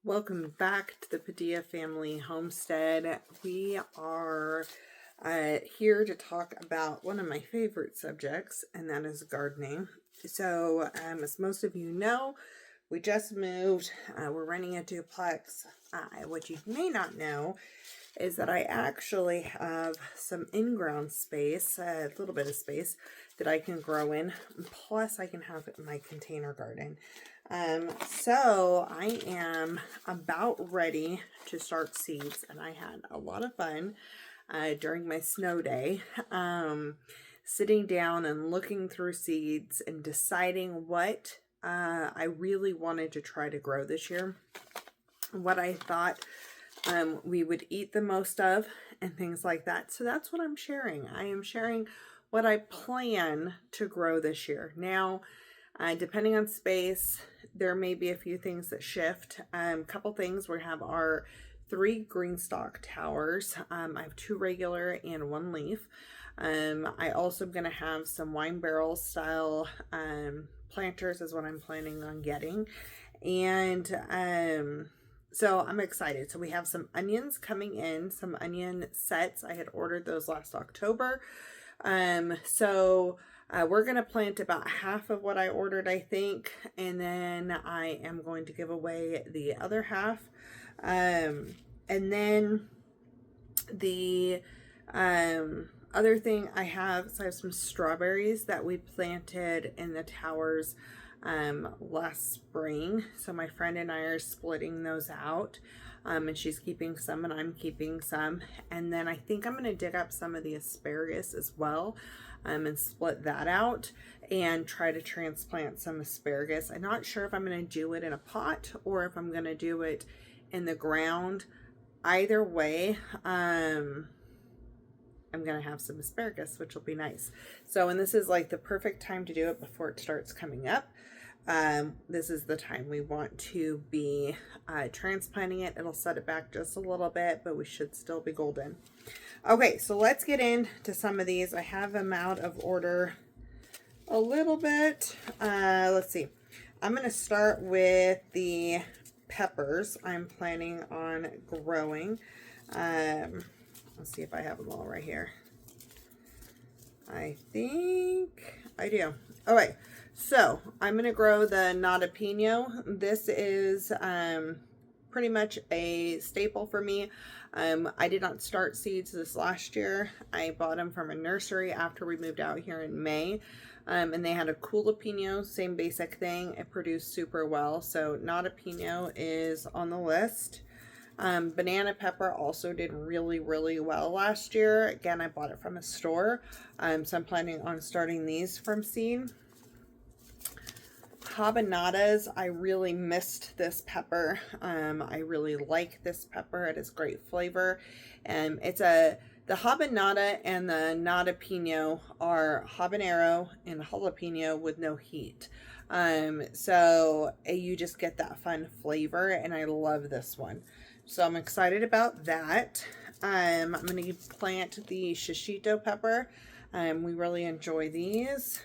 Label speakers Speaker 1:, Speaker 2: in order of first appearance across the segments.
Speaker 1: Welcome back to the Padilla Family Homestead. We are here to talk about one of my favorite subjects, and that is gardening. So, as most of you know, we just moved. We're renting a duplex. What you may not know is that I actually have some in-ground space, a little bit of space that I can grow in. Plus, I can have my container garden. So I am about ready to start seeds, and I had a lot of fun during my snow day, sitting down and looking through seeds and deciding what I really wanted to try to grow this year, what I thought we would eat the most of, and things like that. So that's what I'm sharing. I am sharing what I plan to grow this year. Now, depending on space, there may be a few things that shift. Couple things. We have our 3 green stalk towers. I have 2 regular and 1 leaf. I also am going to have some wine barrel style planters is what I'm planning on getting. And so I'm excited. So we have some onions coming in, some onion sets. I had ordered those last October. We're going to plant about half of what I ordered, I think, and then I am going to give away the other half. And then the other thing I have some strawberries that we planted in the towers last spring. So my friend and I are splitting those out. And she's keeping some and I'm keeping some. And then I think I'm going to dig up some of the asparagus as well and split that out and try to transplant some asparagus. I'm not sure if I'm going to do it in a pot or if I'm going to do it in the ground. Either way, I'm going to have some asparagus, which will be nice. So, and this is like the perfect time to do it before it starts coming up. This is the time we want to be transplanting it. It'll set it back just a little bit, but we should still be golden. Okay, so let's get into some of these. I have them out of order a little bit. Let's see. I'm going to start with the peppers I'm planning on growing. Let's see if I have them all right here. I think I do. All right. So I'm going to grow the Nata Pino. This is pretty much a staple for me. I did not start seeds this last year. I bought them from a nursery after we moved out here in May. And they had a Kula Pino, same basic thing. It produced super well. So Nata Pino is on the list. Banana pepper also did really, really well last year. Again, I bought it from a store. So I'm planning on starting these from seed. Habanadas, I really missed this pepper. I really like this pepper. It has great flavor. And the habanada and the Nata Pino are habanero and jalapeno with no heat. So you just get that fun flavor, and I love this one. So I'm excited about that. I'm going to plant the shishito pepper. We really enjoy these.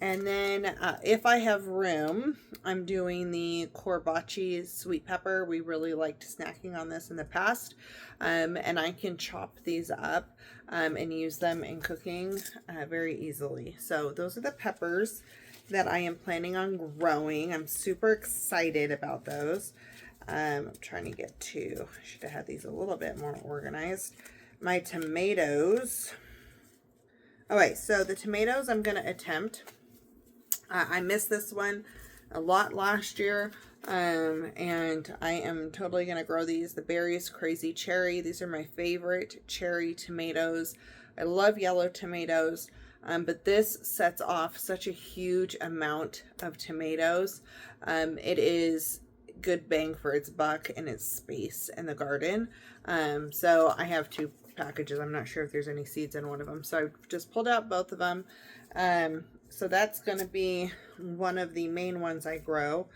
Speaker 1: And then if I have room, I'm doing the Corbaci sweet pepper. We really liked snacking on this in the past. And I can chop these up and use them in cooking very easily. So those are the peppers that I am planning on growing. I'm super excited about those. I'm trying to get to, I should have had these a little bit more organized. My tomatoes. All right, so the tomatoes I'm going to attempt. I missed this one a lot last year, and I am totally going to grow these. The Berries Crazy Cherry. These are my favorite cherry tomatoes. I love yellow tomatoes, but this sets off such a huge amount of tomatoes. It is good bang for its buck and its space in the garden. So I have 2 packages. I'm not sure if there's any seeds in one of them. So I've just pulled out both of them. So that's going to be one of the main ones I grow.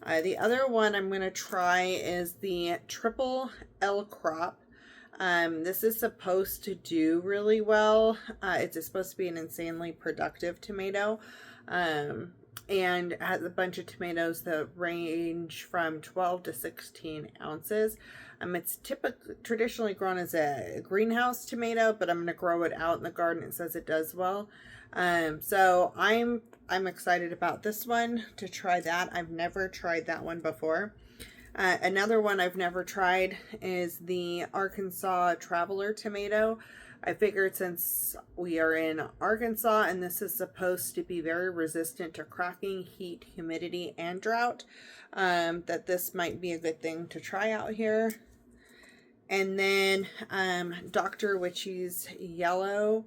Speaker 1: The other one I'm going to try is the Triple L crop. This is supposed to do really well. It's supposed to be an insanely productive tomato. and it has a bunch of tomatoes that range from 12 to 16 ounces. It's traditionally grown as a greenhouse tomato, but I'm going to grow it out in the garden. It says it does well. So I'm excited about this one to try that. I've never tried that one before. Another one I've never tried is the Arkansas Traveler tomato. I figured since we are in Arkansas and this is supposed to be very resistant to cracking, heat, humidity, and drought, that this might be a good thing to try out here. And then Dr. Witchy's yellow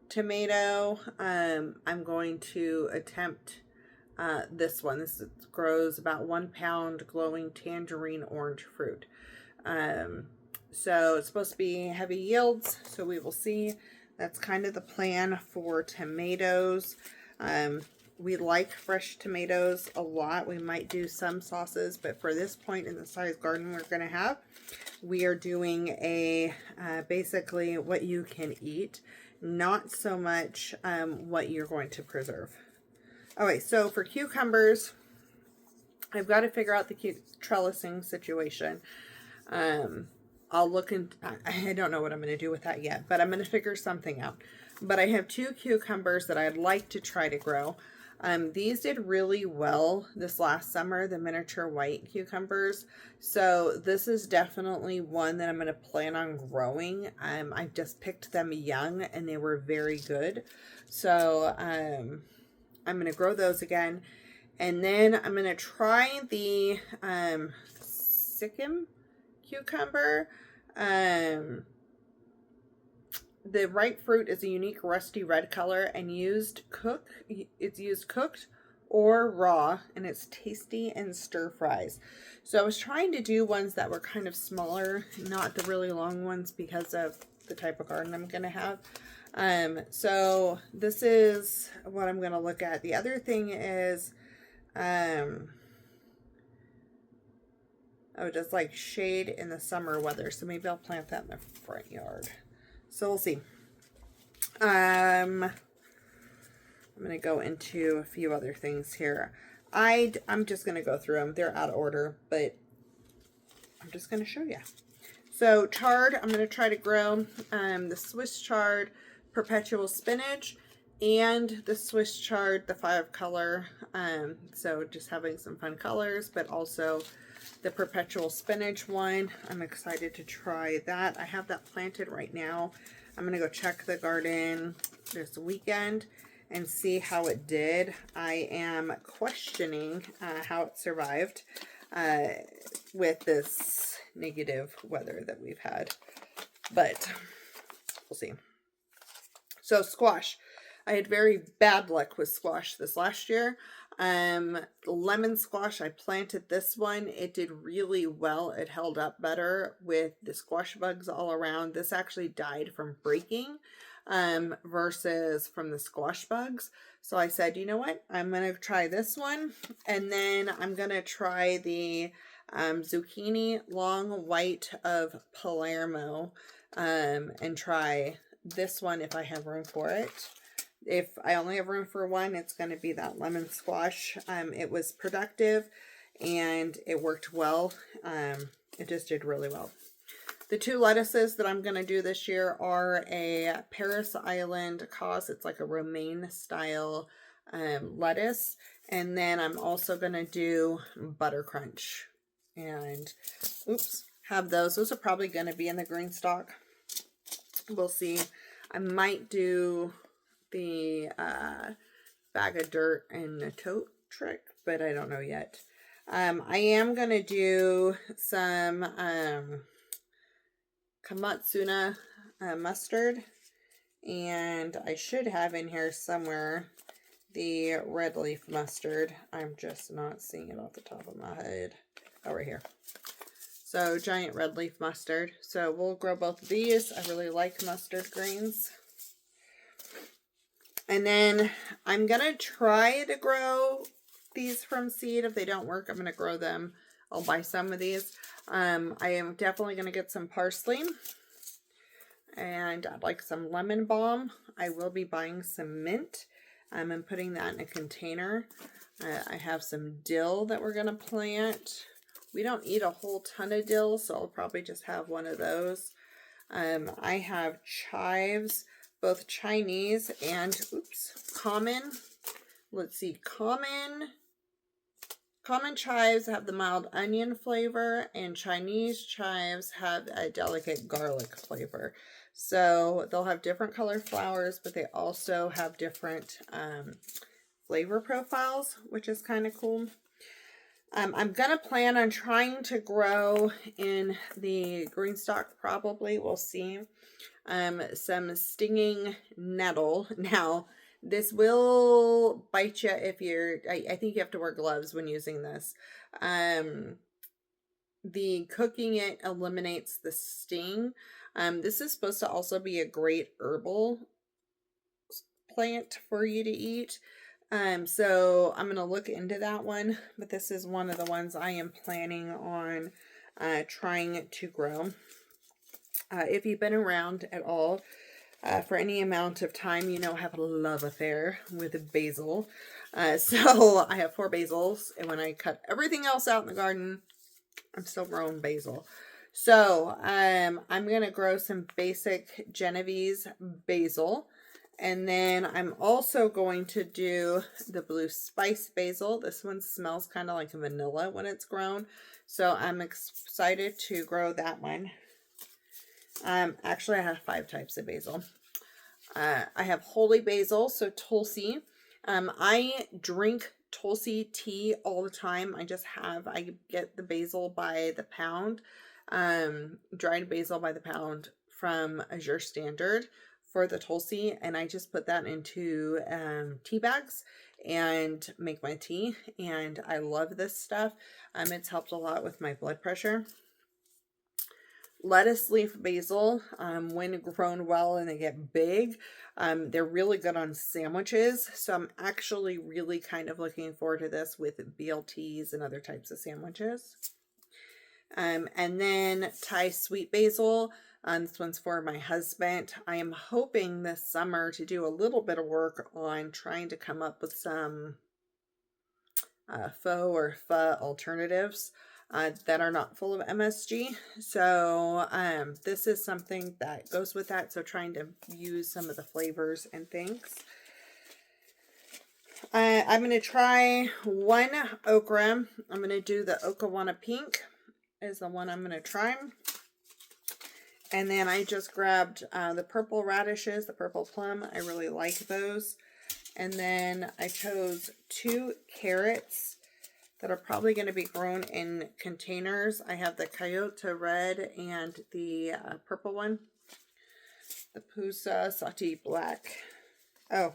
Speaker 1: tomato. I'm going to attempt this one. This grows about 1 pound glowing tangerine orange fruit. So it's supposed to be heavy yields, so we will see. That's kind of the plan for tomatoes. We like fresh tomatoes a lot. We might do some sauces, but for this point in the size garden we're going to have, we are doing a basically what you can eat, not so much what you're going to preserve. Okay, so for cucumbers, I've got to figure out the trellising situation. I'll look in, I don't know what I'm going to do with that yet, but I'm going to figure something out. But I have 2 cucumbers that I'd like to try to grow. These did really well this last summer, the miniature white cucumbers. So this is definitely one that I'm going to plan on growing. I just picked them young and they were very good. So I'm going to grow those again. And then I'm going to try the Sikkim cucumber. The ripe fruit is a unique rusty red color and it's used cooked or raw, and it's tasty in stir fries. So I was trying to do ones that were kind of smaller, not the really long ones because of the type of garden I'm going to have. So this is what I'm going to look at. The other thing is, just like shade in the summer weather. So maybe I'll plant that in the front yard. So we'll see. I'm going to go into a few other things here. I'm just going to go through them. They're out of order, but I'm just going to show you. So chard, I'm going to try to grow the Swiss chard, perpetual spinach, and the Swiss chard, the 5 color. So just having some fun colors, but also the perpetual spinach one. I'm excited to try that. I have that planted right now. I'm going to go check the garden this weekend and see how it did. I am questioning how it survived with this negative weather that we've had, but we'll see. So squash. I had very bad luck with squash this last year. Lemon squash, I planted this one. It did really well. It held up better with the squash bugs all around. This actually died from breaking versus from the squash bugs. So I said, you know what? I'm going to try this one. And then I'm going to try the zucchini long white of Palermo and try this one if I have room for it. If I only have room for one, it's going to be that lemon squash. It was productive and it worked well. It just did really well. The 2 lettuces that I'm going to do this year are a Paris Island Cause. It's like a romaine style lettuce. And then I'm also going to do Butter Crunch. And, have those. Those are probably going to be in the green stock. We'll see. I might do the bag of dirt and the tote trick, but I don't know yet. I am going to do some Komatsuna mustard, and I should have in here somewhere the red leaf mustard. I'm just not seeing it off the top of my head. Oh, right here. So giant red leaf mustard. So we'll grow both of these. I really like mustard greens. And then I'm going to try to grow these from seed. If they don't work, I'm going to grow them. I'll buy some of these. I am definitely going to get some parsley. And I'd like some lemon balm. I will be buying some mint. I'm putting that in a container. I have some dill that we're going to plant. We don't eat a whole ton of dill, so I'll probably just have one of those. I have chives, both Chinese and, common. Let's see, common chives have the mild onion flavor, and Chinese chives have a delicate garlic flavor. So they'll have different colored flowers, but they also have different flavor profiles, which is kind of cool. I'm going to plan on trying to grow in the green stock, probably. We'll see. Some stinging nettle. Now, this will bite you if you're, I think you have to wear gloves when using this. The cooking it eliminates the sting. This is supposed to also be a great herbal plant for you to eat. So I'm going to look into that one, but this is one of the ones I am planning on trying to grow. If you've been around at all for any amount of time, you know I have a love affair with basil. So I have 4 basils, and when I cut everything else out in the garden, I'm still growing basil. So I'm going to grow some basic Genovese basil. And then I'm also going to do the blue spice basil. This one smells kind of like vanilla when it's grown. So I'm excited to grow that one. Actually, I have 5 types of basil. I have holy basil, so Tulsi. I drink Tulsi tea all the time. I get the basil by the pound, dried basil by the pound from Azure Standard for the Tulsi, and I just put that into tea bags and make my tea, and I love this stuff. It's helped a lot with my blood pressure. Lettuce leaf basil, when grown well and they get big, they're really good on sandwiches. So I'm actually really kind of looking forward to this with BLTs and other types of sandwiches. And then Thai sweet basil. This one's for my husband. I am hoping this summer to do a little bit of work on trying to come up with some pho alternatives that are not full of MSG. So this is something that goes with that. So trying to use some of the flavors and things. I'm going to try one okra. I'm going to do the Okawana Pink is the one I'm going to try. And then I just grabbed the purple radishes, the purple plum. I really like those. And then I chose 2 carrots that are probably going to be grown in containers. I have the Coyote Red and the purple one. The Pusa Sati Black. Oh,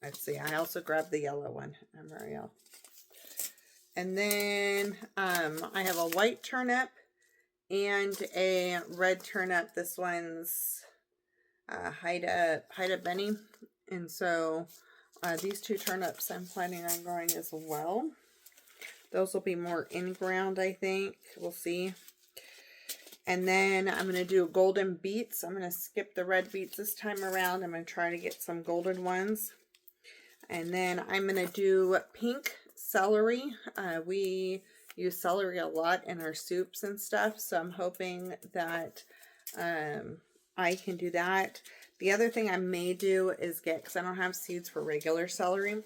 Speaker 1: let's see. I also grabbed the yellow one. Amarillo. And then I have a white turnip and a red turnip. This one's Haida Benny. And so these 2 turnips I'm planning on growing as well. Those will be more in-ground, I think. We'll see. And then I'm going to do golden beets. I'm going to skip the red beets this time around. I'm going to try to get some golden ones. And then I'm going to do pink celery. We use celery a lot in our soups and stuff. So I'm hoping that I can do that. The other thing I may do is because I don't have seeds for regular celery,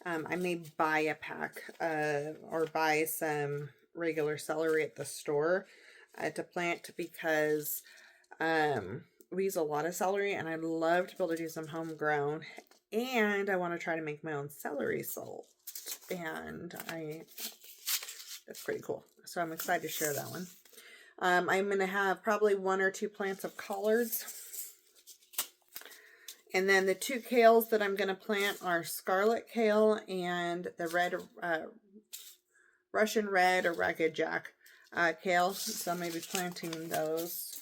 Speaker 1: I may buy a pack or buy some regular celery at the store to plant because we use a lot of celery and I'd love to be able to do some homegrown. And I want to try to make my own celery salt. And that's pretty cool. So I'm excited to share that one. I'm going to have probably 1 or 2 plants of collards. And then the 2 kales that I'm going to plant are scarlet kale and the red, Russian red or ragged jack kale. So I'm going to be planting those.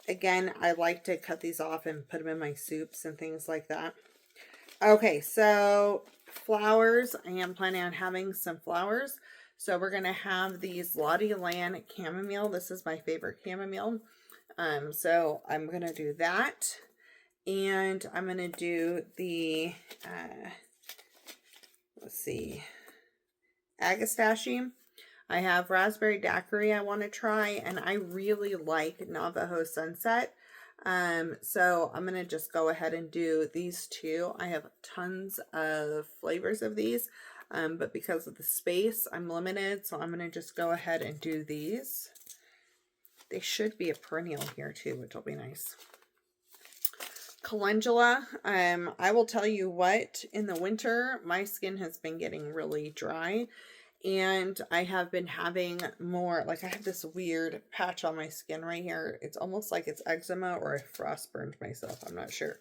Speaker 1: Again, I like to cut these off and put them in my soups and things like that. Okay, so flowers. I am planning on having some flowers. So we're going to have these Lottie Land chamomile. This is my favorite chamomile. So I'm going to do that. And I'm going to do the let's see, Agastache. I have Raspberry Daiquiri I want to try, and I really like Navajo Sunset. So I'm going to just go ahead and do these two. I have tons of flavors of these, but because of the space, I'm limited, so I'm going to just go ahead and do these. They should be a perennial here too, which will be nice. Calendula. I will tell you what, in the winter, my skin has been getting really dry. And I have been having more, like I have this weird patch on my skin right here. It's almost like it's eczema or I frost burned myself. I'm not sure.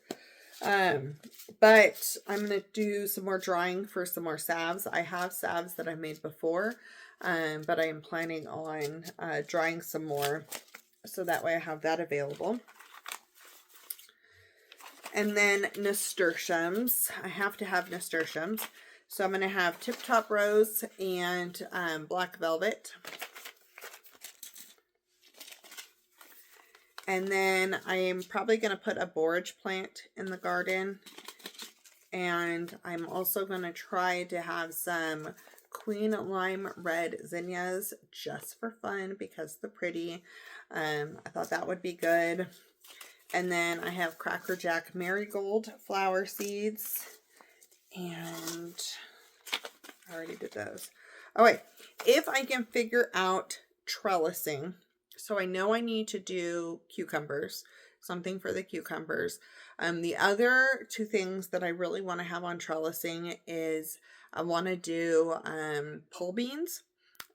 Speaker 1: But I'm going to do some more drying for some more salves. I have salves that I made before, but I am planning on drying some more. So that way I have that available. And then nasturtiums. I have to have nasturtiums. So I'm going to have Tip Top Rose and Black Velvet. And then I am probably going to put a borage plant in the garden. And I'm also going to try to have some Queen Lime Red zinnias just for fun because they're pretty. I thought that would be good. And then I have Cracker Jack Marigold flower seeds. And I already did those. Oh wait, if I can figure out trellising, so I know I need to do cucumbers, something for the cucumbers. The other two things that I really want to have on trellising is I want to do pole beans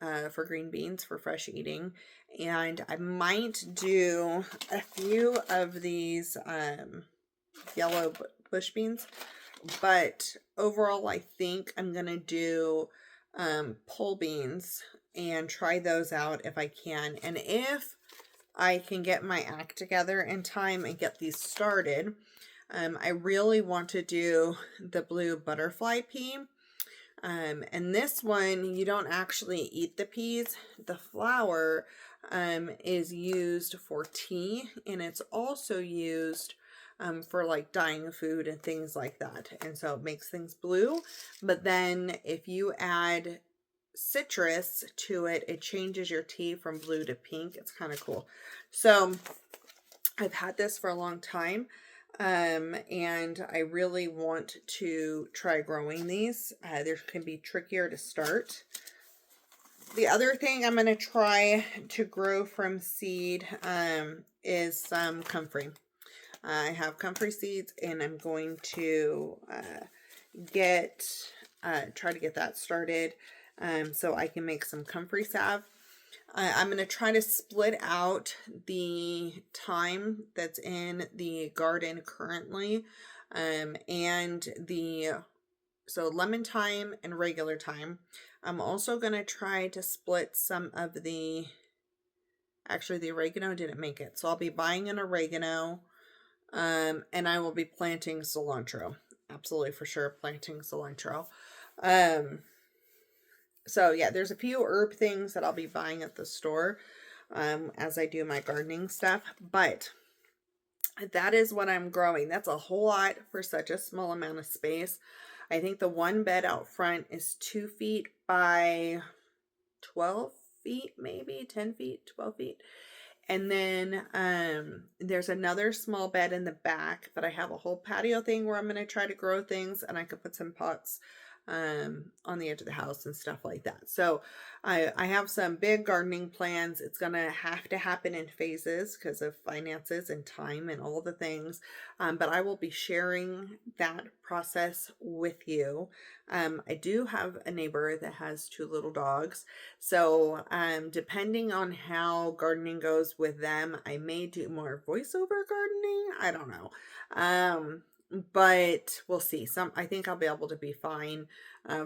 Speaker 1: for green beans for fresh eating, and I might do a few of these yellow bush beans. But overall, I think I'm going to do pole beans and try those out if I can. And if I can get my act together in time and get these started, I really want to do the blue butterfly pea. And this one, you don't actually eat the peas. The flower is used for tea, and it's also used for like dyeing food and things like that. And so it makes things blue. But then if you add citrus to it, it changes your tea from blue to pink. It's kind of cool. So I've had this for a long time. And I really want to try growing these. They can be trickier to start. The other thing I'm going to try to grow from seed is some comfrey. I have comfrey seeds, and I'm going to try to get that started so I can make some comfrey salve. I'm going to try to split out the thyme that's in the garden currently, so lemon thyme and regular thyme. I'm also going to try to split some of actually the oregano didn't make it, so I'll be buying an oregano. And I will be planting cilantro. Absolutely for sure, planting cilantro. So yeah, there's a few herb things that I'll be buying at the store as I do my gardening stuff. But that is what I'm growing. That's a whole lot for such a small amount of space. I think the one bed out front is 2 feet by 12 feet, maybe 10 feet, 12 feet. And then there's another small bed in the back, but I have a whole patio thing where I'm going to try to grow things, and I could put some pots on the edge of the house and stuff like that. So I have some big gardening plans. It's going to have to happen in phases because of finances and time and all the things. But I will be sharing that process with you. I do have a neighbor that has 2 little dogs. So depending on how gardening goes with them, I may do more voiceover gardening. I don't know. But we'll see. I think I'll be able to be fine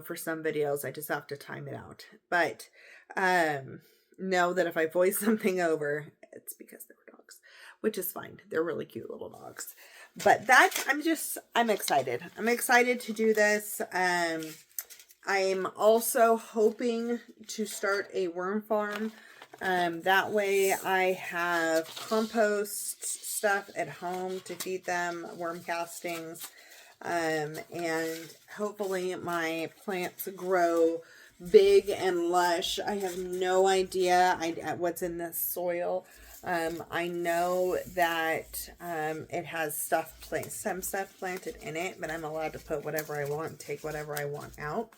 Speaker 1: for some videos. I just have to time it out. But know that if I voice something over, it's because they were dogs, which is fine. They're really cute little dogs. But I'm excited. I'm excited to do this. I'm also hoping to start a worm farm. That way I have compost stuff at home to feed them, worm castings. And hopefully my plants grow big and lush. I have no idea what's in this soil. I know that it has some stuff planted in it, but I'm allowed to put whatever I want, take whatever I want out.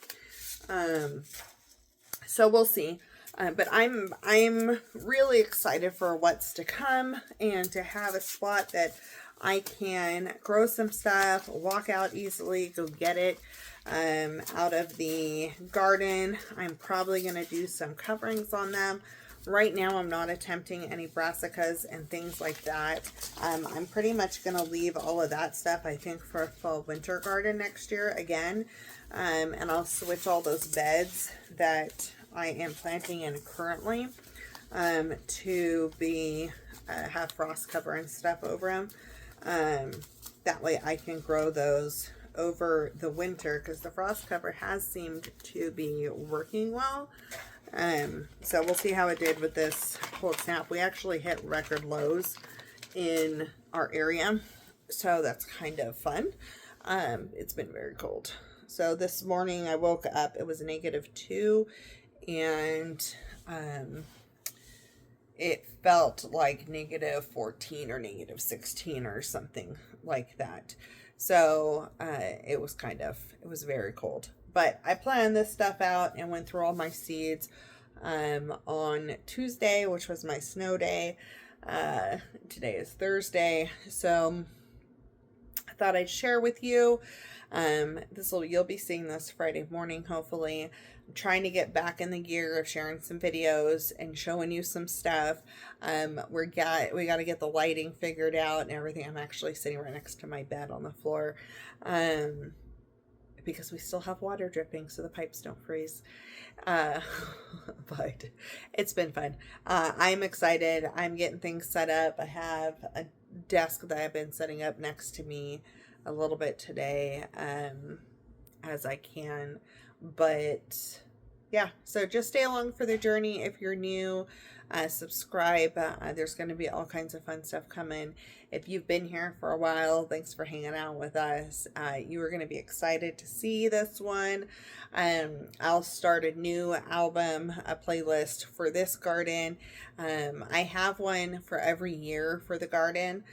Speaker 1: So we'll see. But I'm really excited for what's to come and to have a spot that I can grow some stuff, walk out easily, go get it out of the garden. I'm probably going to do some coverings on them. Right now, I'm not attempting any brassicas and things like that. I'm pretty much going to leave all of that stuff, I think, for a fall winter garden next year again. And I'll switch all those beds that I am planting in currently to be have frost cover and stuff over them. That way I can grow those over the winter, because the frost cover has seemed to be working well. So we'll see how it did with this cold snap. We actually hit record lows in our area, so that's kind of fun. It's been very cold. So this morning I woke up, it was -2, and it felt like -14 or -16 or something like that. So it was very cold. But I planned this stuff out and went through all my seeds on Tuesday, which was my snow day. Today is Thursday, so I thought I'd share with you. You'll be seeing this Friday morning, hopefully. I'm trying to get back in the gear of sharing some videos and showing you some stuff. We got to get the lighting figured out and everything. I'm actually sitting right next to my bed on the floor, because we still have water dripping so the pipes don't freeze. But it's been fun. I'm excited. I'm getting things set up. I have a desk that I've been setting up next to me a little bit today, as I can. But yeah, so just stay along for the journey. If you're new, subscribe. There's going to be all kinds of fun stuff coming. If you've been here for a while, thanks for hanging out with us. You are going to be excited to see this one. I'll start a new album, a playlist for this garden. I have one for every year for the garden,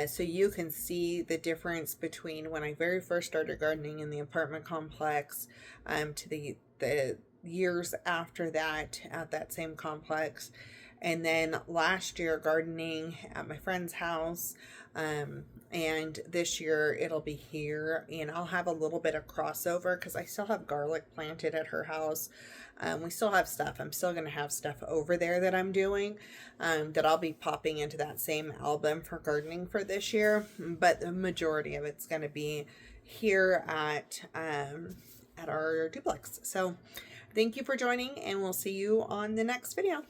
Speaker 1: so you can see the difference between when I very first started gardening in the apartment complex to the years after that at that same complex, and then last year gardening at my friend's house, and this year it'll be here, and I'll have a little bit of crossover because I still have garlic planted at her house. We still have stuff. I'm still going to have stuff over there that I'm doing, that I'll be popping into that same album for gardening for this year, but the majority of it's going to be here at our duplex. So thank you for joining, and we'll see you on the next video.